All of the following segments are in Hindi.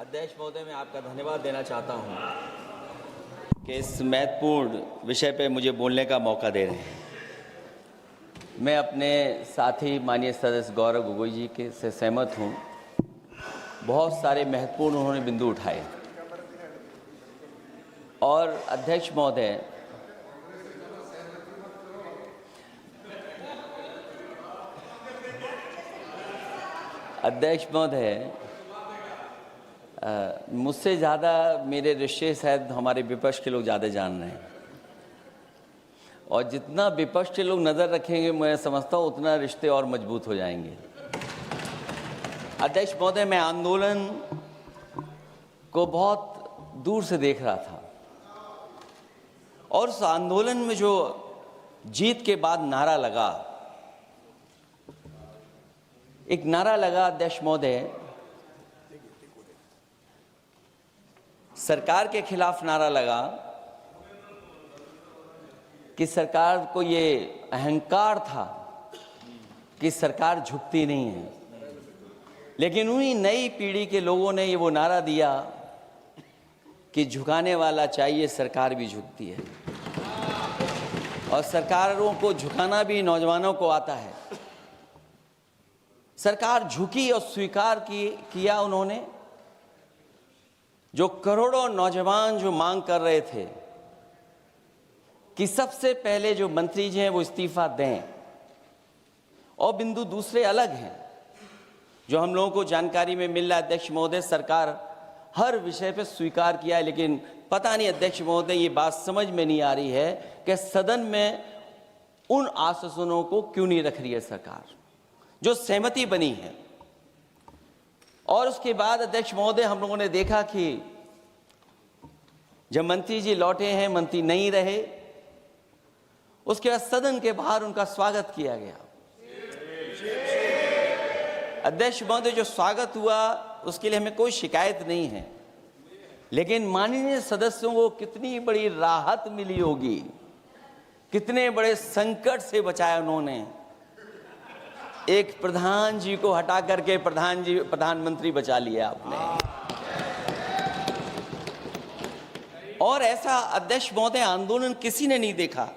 अध्यक्ष महोदय, मैं आपका धन्यवाद देना चाहता हूं कि इस महत्वपूर्ण विषय पे मुझे बोलने का मौका दे रहे हैं। मैं अपने साथी माननीय सदस्य गौरव गोगोई जी के से सहमत हूं। बहुत सारे महत्वपूर्ण उन्होंने बिंदु उठाए और अध्यक्ष महोदय, मुझसे ज़्यादा मेरे रिश्ते शायद हमारे विपक्ष के लोग ज़्यादा जान रहे हैं और जितना विपक्ष के लोग नज़र रखेंगे, मैं समझता हूँ उतना रिश्ते और मजबूत हो जाएंगे। अध्यक्ष महोदय, मैं आंदोलन को बहुत दूर से देख रहा था और उस आंदोलन में जो जीत के बाद नारा लगा, एक नारा लगा अध्यक्ष महोदय, सरकार के खिलाफ नारा लगा कि सरकार को ये अहंकार था कि सरकार झुकती नहीं है, लेकिन उन्हीं नई पीढ़ी के लोगों ने ये वो नारा दिया कि झुकाने वाला चाहिए, सरकार भी झुकती है और सरकारों को झुकाना भी नौजवानों को आता है। सरकार झुकी और स्वीकार किया उन्होंने। जो करोड़ों नौजवान जो मांग कर रहे थे कि सबसे पहले जो मंत्री जी हैं वो इस्तीफा दें, और बिंदु दूसरे अलग हैं जो हम लोगों को जानकारी में मिल रहा है। अध्यक्ष महोदय, सरकार हर विषय पे स्वीकार किया है, लेकिन पता नहीं अध्यक्ष महोदय ये बात समझ में नहीं आ रही है कि सदन में उन आश्वासनों को क्यों नहीं रख रही है सरकार, जो सहमति बनी है। और उसके बाद अध्यक्ष महोदय, हम लोगों ने देखा कि जब मंत्री जी लौटे हैं, मंत्री नहीं रहे, उसके बाद सदन के बाहर उनका स्वागत किया गया। अध्यक्ष महोदय, जो स्वागत हुआ उसके लिए हमें कोई शिकायत नहीं है, लेकिन माननीय सदस्यों को कितनी बड़ी राहत मिली होगी, कितने बड़े संकट से बचाया उन्होंने। एक प्रधान जी को हटा करके प्रधानमंत्री बचा लिया आपने। और ऐसा अध्यक्ष महोदय आंदोलन किसी ने नहीं देखा,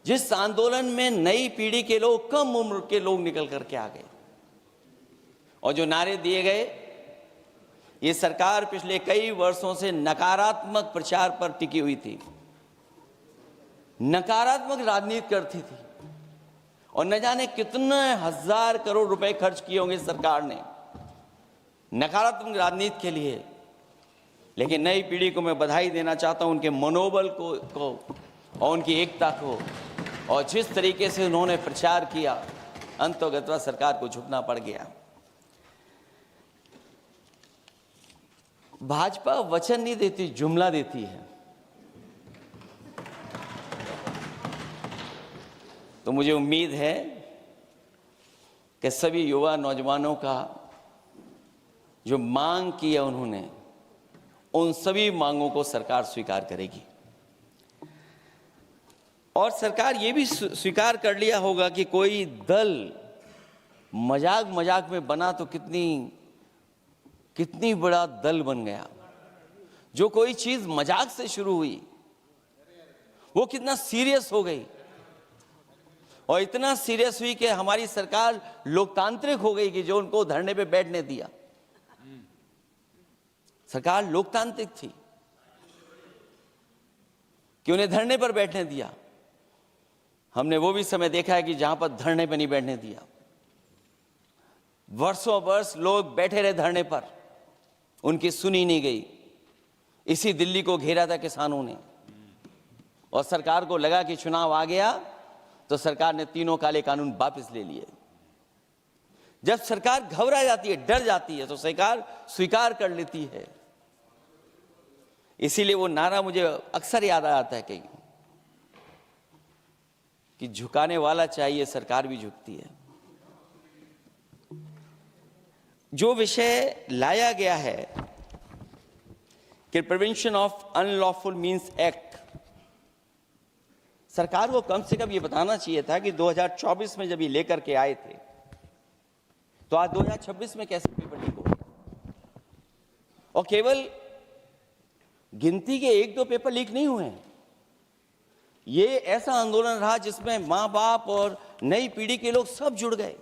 जिस आंदोलन में नई पीढ़ी के लोग, कम उम्र के लोग निकल करके आ गए और जो नारे दिए गए। ये सरकार पिछले कई वर्षों से नकारात्मक प्रचार पर टिकी हुई थी, नकारात्मक राजनीति करती थी और न जाने कितने हजार करोड़ रुपए खर्च किए होंगे सरकार ने नकारात्मक राजनीति के लिए। लेकिन नई पीढ़ी को मैं बधाई देना चाहता हूं, उनके मनोबल को और उनकी एकता को, और जिस तरीके से उन्होंने प्रचार किया, अंततः सरकार को झुकना पड़ गया। भाजपा वचन नहीं देती, जुमला देती है। तो मुझे उम्मीद है कि सभी युवा नौजवानों का जो मांग की है उन्होंने, उन सभी मांगों को सरकार स्वीकार करेगी। और सरकार ये भी स्वीकार कर लिया होगा कि कोई दल मजाक में बना तो कितनी बड़ा दल बन गया। जो कोई चीज मजाक से शुरू हुई वो कितना सीरियस हो गई, और इतना सीरियस हुई कि हमारी सरकार लोकतांत्रिक हो गई कि जो उनको धरने पे बैठने दिया। सरकार लोकतांत्रिक थी कि उन्हें धरने पर बैठने दिया। हमने वो भी समय देखा है कि जहां पर धरने पर नहीं बैठने दिया, वर्षों वर्ष लोग बैठे रहे धरने पर, उनकी सुनी नहीं गई। इसी दिल्ली को घेरा था किसानों ने, और सरकार को लगा कि चुनाव आ गया तो सरकार ने तीनों काले कानून वापस ले लिए। जब सरकार घबरा जाती है, डर जाती है, तो सरकार स्वीकार कर लेती है। इसीलिए वो नारा मुझे अक्सर याद आता है कि झुकाने वाला चाहिए, सरकार भी झुकती है। जो विषय लाया गया है कि prevention of unlawful means act, सरकार को कम से कम ये बताना चाहिए था कि 2024 में जब ये लेकर के आए थे तो आज 2026 में कैसे पेपर लीक हो गया। और केवल गिनती के 1-2 पेपर लीक नहीं हुए हैं। ये ऐसा आंदोलन रहा जिसमें माँ बाप और नई पीढ़ी के लोग सब जुड़ गए।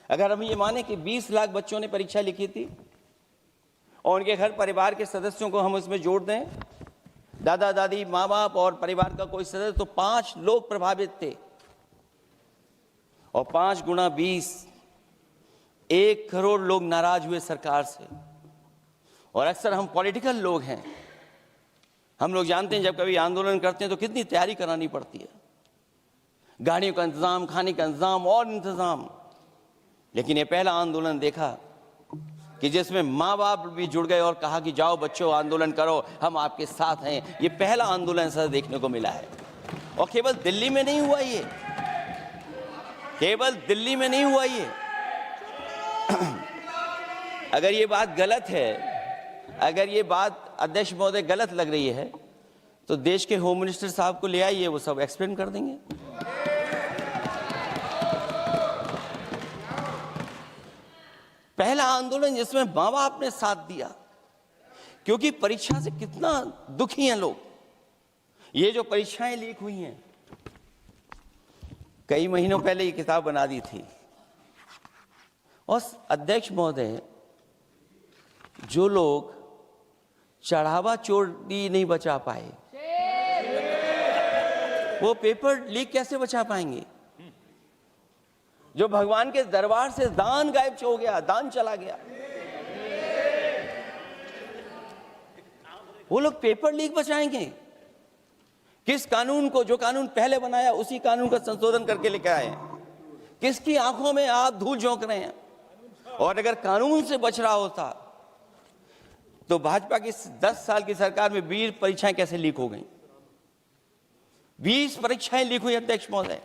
अगर हम ये माने कि 20 लाख बच्चों ने परीक्षा लिखी थी और उनके घर परिवार के सदस्यों को हम उसमें जोड़ दें, दादा दादी, माँ बाप और परिवार का कोई सदस्य, तो 5 लोग प्रभावित थे। और 5 गुणा 20, 1 करोड़ लोग नाराज हुए सरकार से। और अक्सर हम पॉलिटिकल लोग हैं, हम लोग जानते हैं जब कभी आंदोलन करते हैं तो कितनी तैयारी करानी पड़ती है, गाड़ियों का इंतजाम, खाने का इंतजाम और इंतजाम। लेकिन ये पहला आंदोलन देखा कि जिसमें माँ बाप भी जुड़ गए और कहा कि जाओ बच्चों आंदोलन करो, हम आपके साथ हैं। ये पहला आंदोलन ऐसा देखने को मिला है। और केवल दिल्ली में नहीं हुआ ये, केवल दिल्ली में नहीं हुआ ये। अगर ये बात गलत है, अगर ये बात अध्यक्ष महोदय गलत लग रही है, तो देश के होम मिनिस्टर साहब को ले आइए, वो सब एक्सप्लेन कर देंगे। पहला आंदोलन जिसमें माँ बाप ने साथ दिया, क्योंकि परीक्षा से कितना दुखी हैं लोग। ये जो परीक्षाएं लीक हुई हैं, कई महीनों पहले ये किताब बना दी थी। और अध्यक्ष महोदय, जो लोग चढ़ावा चोरी नहीं बचा पाए, वो पेपर लीक कैसे बचा पाएंगे? जो भगवान के दरबार से दान गायब हो गया, दान चला गया, वो लोग पेपर लीक बचाएंगे? किस कानून को, जो कानून पहले बनाया उसी कानून का संशोधन करके लेकर आए हैं? किसकी आंखों में आप धूल झोंक रहे हैं? और अगर कानून से बच रहा होता तो भाजपा की 10 साल की सरकार में 20 परीक्षाएं कैसे लीक हो गई? 20 परीक्षाएं लीक हुई अध्यक्ष महोदय,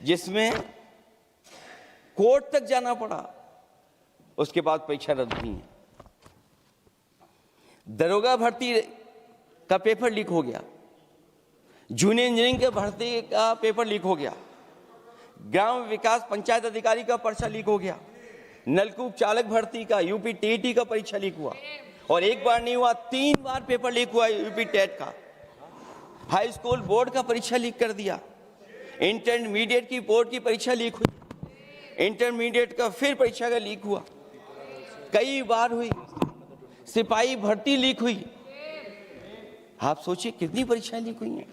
जिसमें कोर्ट तक जाना पड़ा, उसके बाद परीक्षा रद्द हुई है। दरोगा भर्ती का पेपर लीक हो गया, जूनियर इंजीनियरिंग के भर्ती का पेपर लीक हो गया, ग्राम विकास पंचायत अधिकारी का पर्चा लीक हो गया, नलकूप चालक भर्ती का, यूपी टीईटी का परीक्षा लीक हुआ। और एक बार नहीं हुआ, 3 बार पेपर लीक हुआ यूपी टेट का। हाई स्कूल बोर्ड का परीक्षा लीक कर दिया, इंटरमीडिएट की बोर्ड की परीक्षा लीक हुई, इंटरमीडिएट का फिर परीक्षा का लीक हुआ, कई बार हुई। सिपाही भर्ती लीक हुई। आप सोचिए कितनी परीक्षाएं लीक हुई हैं।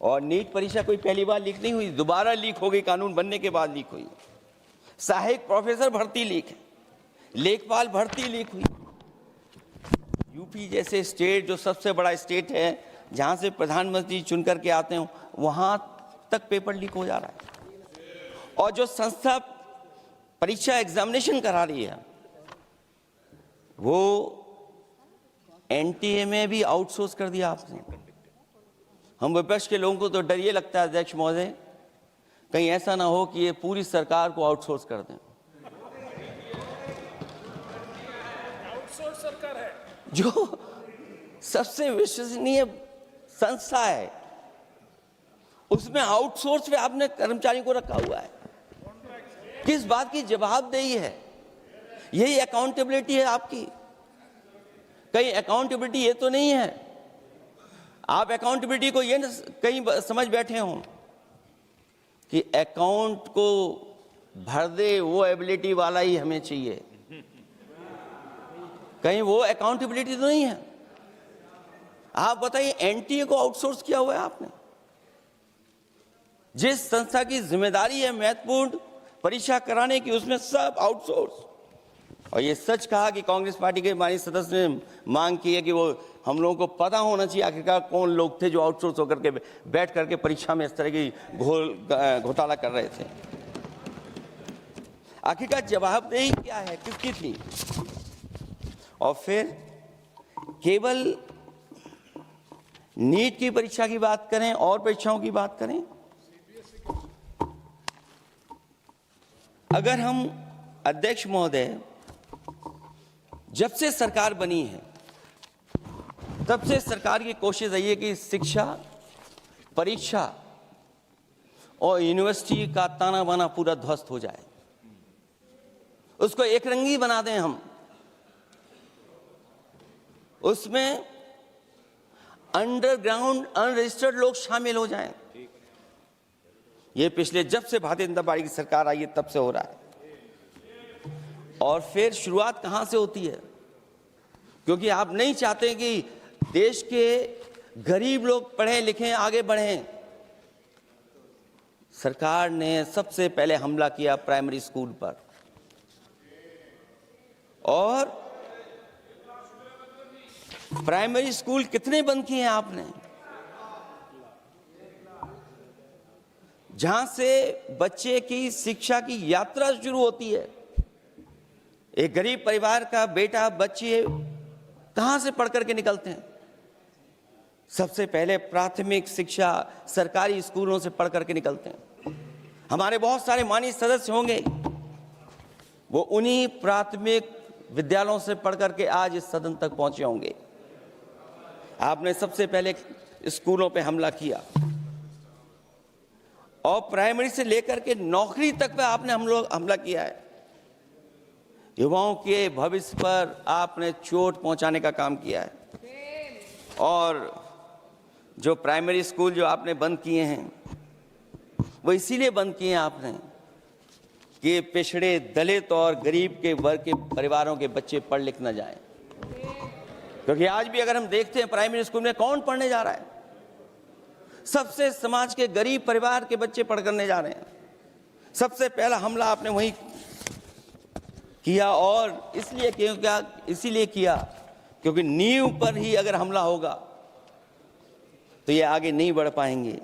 और नीट परीक्षा कोई पहली बार लीक नहीं हुई, दोबारा लीक हो गई, कानून बनने के बाद लीक हुई। सहायक प्रोफेसर भर्ती लीक है, लेखपाल भर्ती लीक हुई। यूपी जैसे स्टेट, जो सबसे बड़ा स्टेट है, जहां से प्रधानमंत्री चुन करके आते हैं, वहां तक पेपर लीक हो जा रहा है। और जो संस्था परीक्षा एग्जामिनेशन करा रही है, वो एनटीए में भी आउटसोर्स कर दिया आपने। हम विपक्ष के लोगों को तो डर ये लगता है अध्यक्ष महोदय, कहीं ऐसा ना हो कि ये पूरी सरकार को आउटसोर्स कर दें। आउटसोर्स सरकार है, जो सबसे विश्वसनीय संस्था है, उसमें आउटसोर्स पे आपने कर्मचारी को रखा हुआ है। किस बात की जवाबदेही है? यही अकाउंटेबिलिटी है आपकी? कहीं अकाउंटेबिलिटी ये तो नहीं है, आप अकाउंटेबिलिटी को ये कहीं समझ बैठे हों कि अकाउंट को भर दे वो एबिलिटी वाला ही हमें चाहिए? कहीं वो अकाउंटेबिलिटी तो नहीं है? आप बताइए, एनटीए को आउटसोर्स किया हुआ है आपने। जिस संस्था की जिम्मेदारी है महत्वपूर्ण परीक्षा कराने की, उसमें सब आउटसोर्स। और ये सच कहा कि कांग्रेस पार्टी के माननीय सदस्य ने मांग की है कि वो हम लोगों को पता होना चाहिए आखिरकार कौन लोग थे जो आउटसोर्स होकर के बैठ करके परीक्षा में इस तरह की घोटाला कर रहे थे। आखिरकार जवाबदेही क्या है, किसकी थी? और फिर केवल नीट की परीक्षा की बात करें और परीक्षाओं की बात करें, अगर हम अध्यक्ष महोदय, जब से सरकार बनी है तब से सरकार की कोशिश रही है कि शिक्षा, परीक्षा और यूनिवर्सिटी का ताना बाना पूरा ध्वस्त हो जाए। उसको एक रंगी बना दें हम, उसमें अंडरग्राउंड अनरजिस्टर्ड लोग शामिल हो जाएं। ये पिछले जब से भारतीय जनता पार्टी की सरकार आई है तब से हो रहा है। और फिर शुरुआत कहां से होती है? क्योंकि आप नहीं चाहते कि देश के गरीब लोग पढ़ें लिखें आगे बढ़ें। सरकार ने सबसे पहले हमला किया प्राइमरी स्कूल पर, और प्राइमरी स्कूल कितने बंद किए हैं आपने? जहां से बच्चे की शिक्षा की यात्रा शुरू होती है। एक गरीब परिवार का बेटा बच्चे कहां से पढ़ करके निकलते हैं? सबसे पहले प्राथमिक शिक्षा सरकारी स्कूलों से पढ़ करके निकलते हैं। हमारे बहुत सारे माननीय सदस्य होंगे, वो उन्हीं प्राथमिक विद्यालयों से पढ़ करके आज इस सदन तक पहुंचे होंगे। आपने सबसे पहले स्कूलों पे हमला किया, और प्राइमरी से लेकर के नौकरी तक पे आपने हमला किया है। युवाओं के भविष्य पर आपने चोट पहुंचाने का काम किया है। और जो प्राइमरी स्कूल जो आपने बंद किए हैं, वो इसीलिए बंद किए हैं आपने कि पिछड़े, दलित और गरीब के वर्ग के परिवारों के बच्चे पढ़ लिख न जाएं। क्योंकि आज भी अगर हम देखते हैं प्राइमरी स्कूल में कौन पढ़ने जा रहा है? सबसे समाज के गरीब परिवार के बच्चे पढ़ करने जा रहे हैं। सबसे पहला हमला आपने वही किया, और इसीलिए किया क्योंकि नींव पर ही अगर हमला होगा तो ये आगे नहीं बढ़ पाएंगे।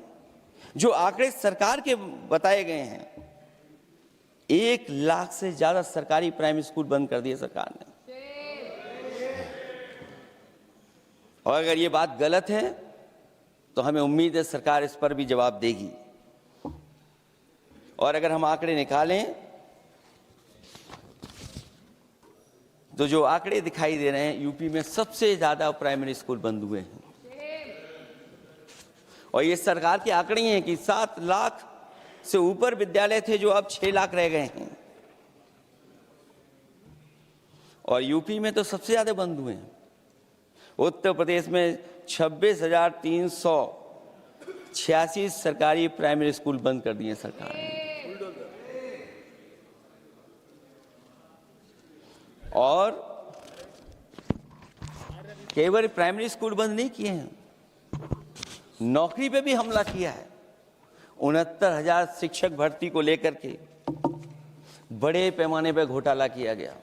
जो आंकड़े सरकार के बताए गए हैं, 1 लाख से ज्यादा सरकारी प्राइमरी स्कूल बंद कर दिए सरकार ने। और अगर ये बात गलत है तो हमें उम्मीद है सरकार इस पर भी जवाब देगी। और अगर हम आंकड़े निकालें तो जो आंकड़े दिखाई दे रहे हैं, यूपी में सबसे ज्यादा प्राइमरी स्कूल बंद हुए हैं। और ये सरकार के आंकड़े हैं कि 7 लाख से ऊपर विद्यालय थे जो अब 6 लाख रह गए हैं। और यूपी में तो सबसे ज्यादा बंद हुए हैं। उत्तर प्रदेश में 26,386 सरकारी प्राइमरी स्कूल बंद कर दिए सरकार ने। और केवल प्राइमरी स्कूल बंद नहीं किए हैं, नौकरी पे भी हमला किया है। 69,000 शिक्षक भर्ती को लेकर के बड़े पैमाने पर घोटाला किया गया।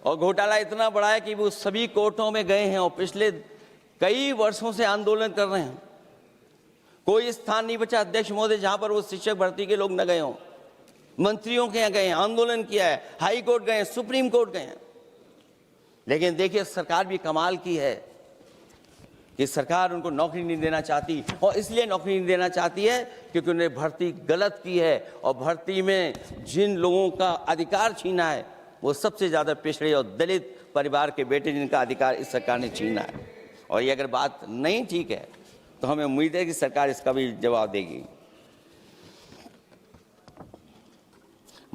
और घोटाला इतना बड़ा है कि वो सभी कोर्टों में गए हैं और पिछले कई वर्षों से आंदोलन कर रहे हैं। कोई स्थान नहीं बचा अध्यक्ष महोदय जहां पर वो शिक्षक भर्ती के लोग न गए हों। मंत्रियों के यहाँ गए, आंदोलन किया है, हाई कोर्ट गए, सुप्रीम कोर्ट गए। लेकिन देखिए सरकार भी कमाल की है कि सरकार उनको नौकरी नहीं देना चाहती। और इसलिए नौकरी नहीं देना चाहती है क्योंकि उन्होंने भर्ती गलत की है। और भर्ती में जिन लोगों का अधिकार छीना है वो सबसे ज्यादा पिछड़े और दलित परिवार के बेटे, जिनका अधिकार इस सरकार ने छीना है। और ये अगर बात नहीं ठीक है तो हमें उम्मीद है कि सरकार इसका भी जवाब देगी।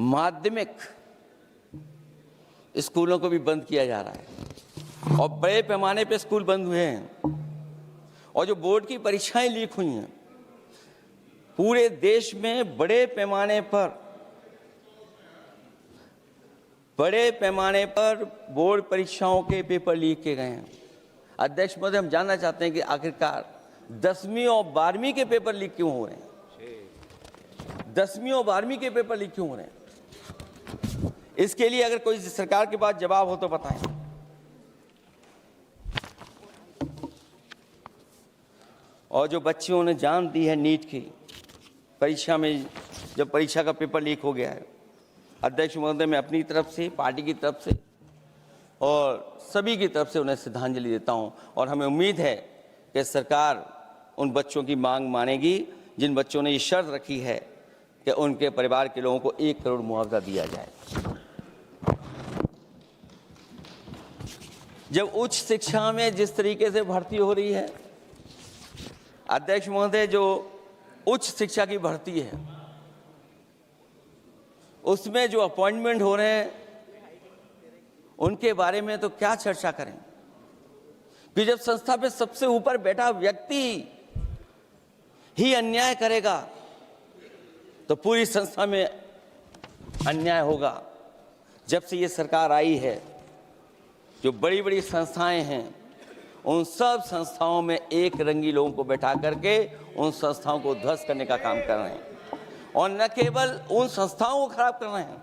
माध्यमिक स्कूलों को भी बंद किया जा रहा है और बड़े पैमाने पे स्कूल बंद हुए हैं। और जो बोर्ड की परीक्षाएं लीक हुई हैं, पूरे देश में बड़े पैमाने पर बोर्ड परीक्षाओं के पेपर लीक किए गए हैं। अध्यक्ष महोदय, हम जानना चाहते हैं कि आखिरकार 10वीं और 12वीं के पेपर लीक क्यों हो रहे हैं? 10वीं और 12वीं के पेपर लीक क्यों हो रहे हैं? इसके लिए अगर कोई सरकार के पास जवाब हो तो बताएं। और जो बच्चों ने जान दी है नीट की परीक्षा में, जब परीक्षा का पेपर लीक हो गया है, अध्यक्ष महोदय, मैं अपनी तरफ से, पार्टी की तरफ से और सभी की तरफ से उन्हें श्रद्धांजलि देता हूं। और हमें उम्मीद है कि सरकार उन बच्चों की मांग मानेगी जिन बच्चों ने ये शर्त रखी है कि उनके परिवार के लोगों को 1 करोड़ मुआवजा दिया जाए। जब उच्च शिक्षा में जिस तरीके से भर्ती हो रही है, अध्यक्ष महोदय, जो उच्च शिक्षा की भर्ती है उसमें जो अपॉइंटमेंट हो रहे हैं उनके बारे में तो क्या चर्चा करें कि जब संस्था पे सबसे ऊपर बैठा व्यक्ति ही अन्याय करेगा तो पूरी संस्था में अन्याय होगा। जब से ये सरकार आई है, जो बड़ी बड़ी संस्थाएं हैं, उन सब संस्थाओं में एक रंगी लोगों को बैठा करके उन संस्थाओं को ध्वस्त करने का काम कर रहे हैं, और न केवल उन संस्थाओं को खराब कर रहे हैं,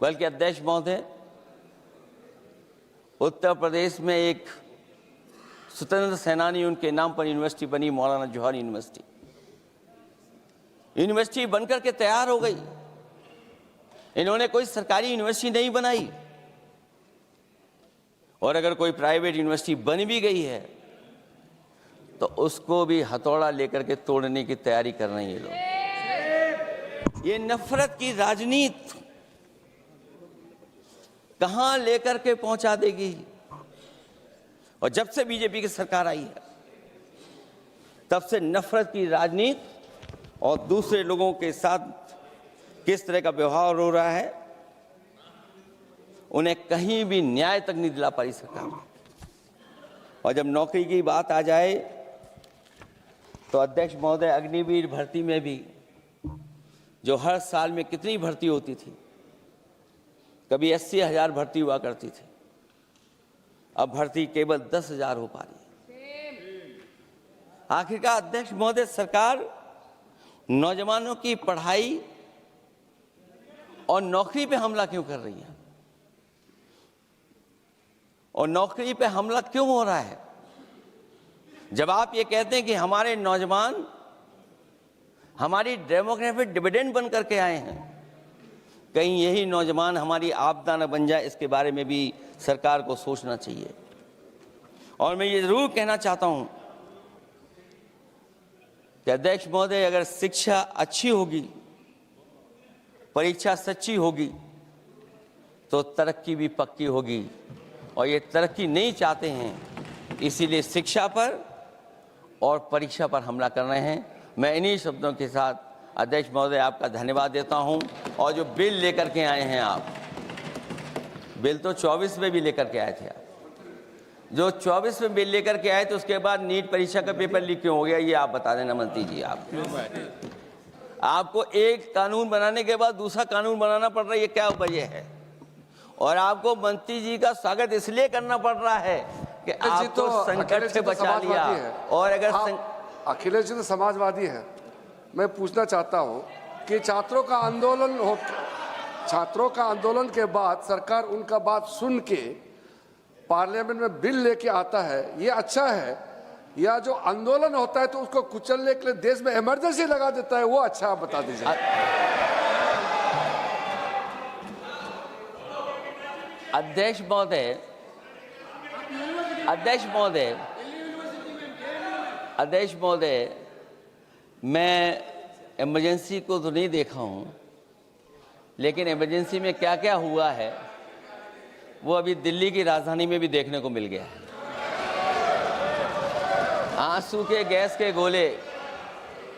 बल्कि अध्यक्ष महोदय, उत्तर प्रदेश में एक स्वतंत्र सेनानी, उनके नाम पर यूनिवर्सिटी बनी, मौलाना जौहर यूनिवर्सिटी। यूनिवर्सिटी बनकर के तैयार हो गई। इन्होंने कोई सरकारी यूनिवर्सिटी नहीं बनाई, और अगर कोई प्राइवेट यूनिवर्सिटी बन भी गई है तो उसको भी हथौड़ा लेकर के तोड़ने की तैयारी कर रहे हैं ये लोग। ये नफरत की राजनीति कहां लेकर के पहुंचा देगी। और जब से बीजेपी की सरकार आई है, तब से नफरत की राजनीति और दूसरे लोगों के साथ किस तरह का व्यवहार हो रहा है, उन्हें कहीं भी न्याय तक नहीं दिला पाई सरकार। और जब नौकरी की बात आ जाए तो अध्यक्ष महोदय, अग्निवीर भर्ती में भी जो हर साल में कितनी भर्ती होती थी, कभी 80,000 भर्ती हुआ करती थी, अब भर्ती केवल 10,000 हो पा रही है। आखिरकार अध्यक्ष महोदय, सरकार नौजवानों की पढ़ाई और नौकरी पे हमला क्यों कर रही है, और नौकरी पे हमला क्यों हो रहा है? जब आप ये कहते हैं कि हमारे नौजवान हमारी डेमोग्राफिक डिविडेंड बन करके आए हैं, कहीं यही नौजवान हमारी आपदा न बन जाए, इसके बारे में भी सरकार को सोचना चाहिए। और मैं ये जरूर कहना चाहता हूं कि अध्यक्ष महोदय, अगर शिक्षा अच्छी होगी, परीक्षा सच्ची होगी, तो तरक्की भी पक्की होगी। और ये तरक्की नहीं चाहते हैं, इसीलिए शिक्षा पर और परीक्षा पर हमला कर रहे हैं। मैं इन्हीं शब्दों के साथ अध्यक्ष महोदय आपका धन्यवाद देता हूं। और जो बिल लेकर के आए हैं आप, बिल तो 24 में भी लेकर के आए थे आप, जो 24 में बिल लेकर के आए थे, उसके बाद नीट परीक्षा का पेपर लीक क्यों हो गया, ये आप बता देना मंत्री जी। आपको एक कानून बनाने के बाद दूसरा कानून बनाना पड़ रहा है, ये क्या वजह है? और आपको मंत्री जी का स्वागत इसलिए करना पड़ रहा है कि आपको संकट से बचा लिया। और अगर अखिलेश जी तो समाजवादी है। मैं पूछना चाहता हूं कि छात्रों का आंदोलन के बाद सरकार उनका बात सुन के पार्लियामेंट में बिल लेके आता है, ये अच्छा है, या जो आंदोलन होता है तो उसको कुचलने के लिए देश में इमरजेंसी लगा देता है, वो अच्छा? आप बता दीजिए। अध्यक्ष महोदय, मैं इमरजेंसी को तो नहीं देखा हूं, लेकिन इमरजेंसी में क्या क्या हुआ है वो अभी दिल्ली की राजधानी में भी देखने को मिल गया है। आंसू के गैस के गोले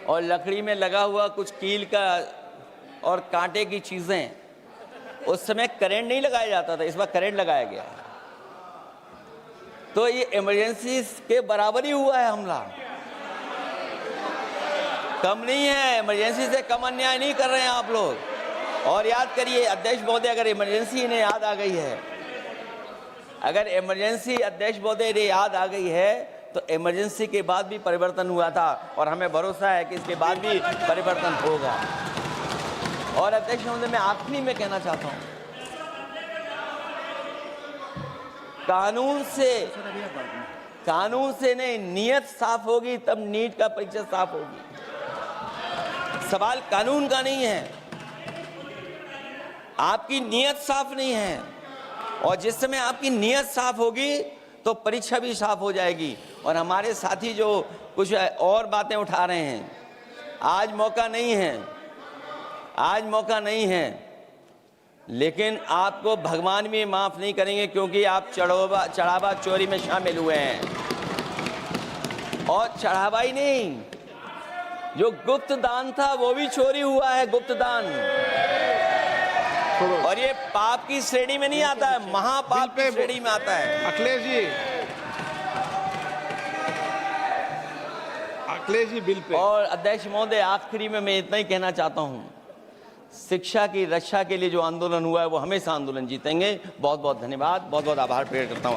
और लकड़ी में लगा हुआ कुछ कील का और कांटे की चीजें, उस समय करंट नहीं लगाया जाता था, इस बार करंट लगाया गया है। तो ये इमरजेंसी के बराबर ही हुआ है हमला, कम नहीं है। इमरजेंसी से कम अन्याय नहीं कर रहे हैं आप लोग। और याद करिए अध्यक्ष महोदय, अगर इमरजेंसी इन्हें याद आ गई है, अगर इमरजेंसी अध्यक्ष महोदय ने याद आ गई है, तो इमरजेंसी के बाद भी परिवर्तन हुआ था, और हमें भरोसा है कि इसके बाद भी परिवर्तन होगा। और अध्यक्ष महोदय, मैं आखिरी में कहना चाहता हूं, कानून से नहीं, नियत साफ होगी तब नीट का परीक्षा साफ होगी। सवाल कानून का नहीं है, आपकी नियत साफ नहीं है। और जिस समय आपकी नियत साफ होगी तो परीक्षा भी साफ हो जाएगी। और हमारे साथी जो कुछ और बातें उठा रहे हैं, आज मौका नहीं है, लेकिन आपको भगवान भी माफ नहीं करेंगे, क्योंकि आप चढ़ावा चोरी में शामिल हुए हैं। और चढ़ावा ही नहीं, जो गुप्त दान था वो भी चोरी हुआ है। गुप्त दान छोड़ो। और ये पाप की श्रेणी में नहीं आता है, महापाप बिल की पे श्रेणी में आता है। Akhilesh ji bill pay. और अध्यक्ष महोदय, आखिरी में मैं इतना ही कहना चाहता हूं, शिक्षा की रक्षा के लिए जो आंदोलन हुआ है वो हमेशा आंदोलन जीतेंगे। बहुत बहुत धन्यवाद, बहुत बहुत आभार प्रकट करता हूं।